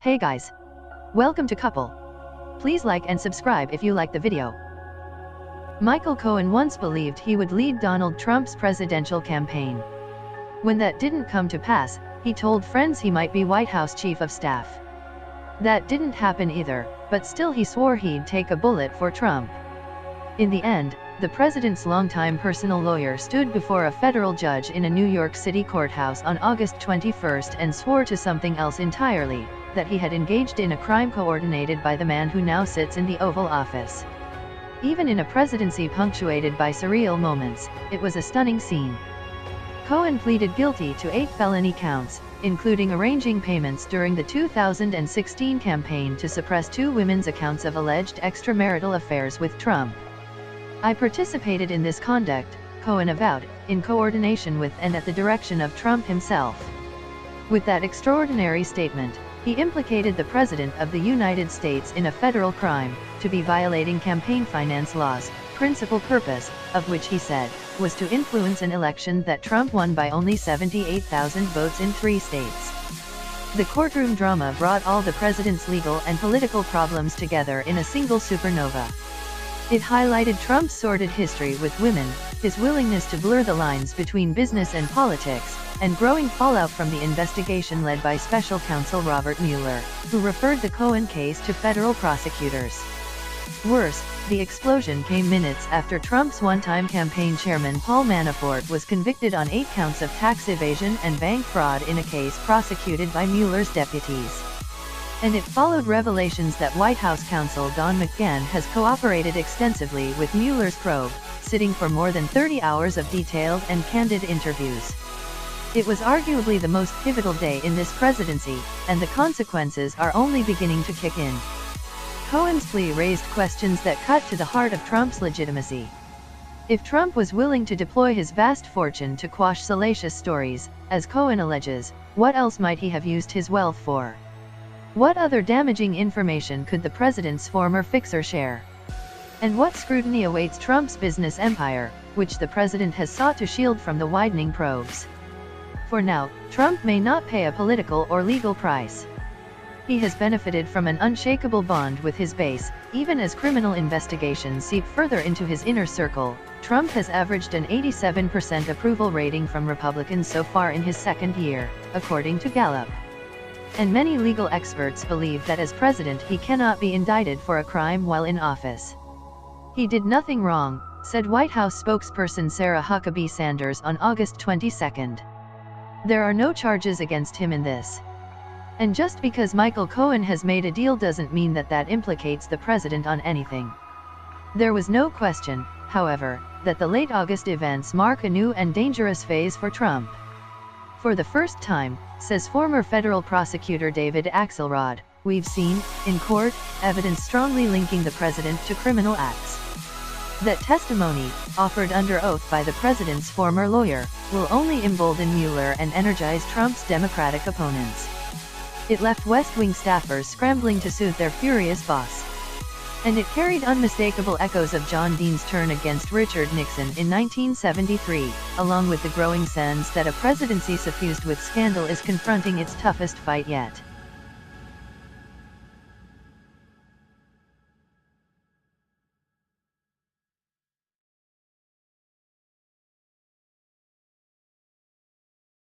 Hey guys! Welcome to Couple. Please like and subscribe if you like the video. Michael Cohen once believed he would lead Donald Trump's presidential campaign. When that didn't come to pass, he told friends he might be White House chief of staff. That didn't happen either, but still he swore he'd take a bullet for Trump. In the end, the president's longtime personal lawyer stood before a federal judge in a New York City courthouse on August 21 and swore to something else entirely, that he had engaged in a crime coordinated by the man who now sits in the Oval Office. Even in a presidency punctuated by surreal moments, it was a stunning scene. Cohen pleaded guilty to 8 felony counts, including arranging payments during the 2016 campaign to suppress 2 women's accounts of alleged extramarital affairs with Trump. I participated in this conduct, Cohen avowed, in coordination with and at the direction of Trump himself. With that extraordinary statement, he implicated the President of the United States in a federal crime, to be violating campaign finance laws, principal purpose of which he said, was to influence an election that Trump won by only 78,000 votes in 3 states. The courtroom drama brought all the president's legal and political problems together in a single supernova. It highlighted Trump's sordid history with women, his willingness to blur the lines between business and politics, and growing fallout from the investigation led by special counsel Robert Mueller, who referred the Cohen case to federal prosecutors. Worse, the explosion came minutes after Trump's one-time campaign chairman Paul Manafort was convicted on 8 counts of tax evasion and bank fraud in a case prosecuted by Mueller's deputies. And it followed revelations that White House counsel Don McGahn has cooperated extensively with Mueller's probe, sitting for more than 30 hours of detailed and candid interviews. It was arguably the most pivotal day in this presidency, and the consequences are only beginning to kick in. Cohen's plea raised questions that cut to the heart of Trump's legitimacy. If Trump was willing to deploy his vast fortune to quash salacious stories, as Cohen alleges, what else might he have used his wealth for? What other damaging information could the president's former fixer share? And what scrutiny awaits Trump's business empire, which the president has sought to shield from the widening probes? For now, Trump may not pay a political or legal price. He has benefited from an unshakable bond with his base. Even as criminal investigations seep further into his inner circle, Trump has averaged an 87% approval rating from Republicans so far in his second year, according to Gallup. And many legal experts believe that as president he cannot be indicted for a crime while in office. He did nothing wrong, said White House spokesperson Sarah Huckabee Sanders on August 22. There are no charges against him in this. And just because Michael Cohen has made a deal doesn't mean that that implicates the president on anything. There was no question, however, that the late August events mark a new and dangerous phase for Trump. For the first time, says former federal prosecutor David Axelrod, we've seen, in court, evidence strongly linking the president to criminal acts. That testimony, offered under oath by the president's former lawyer, will only embolden Mueller and energize Trump's Democratic opponents. It left West Wing staffers scrambling to soothe their furious boss. And it carried unmistakable echoes of John Dean's turn against Richard Nixon in 1973, along with the growing sense that a presidency suffused with scandal is confronting its toughest fight yet.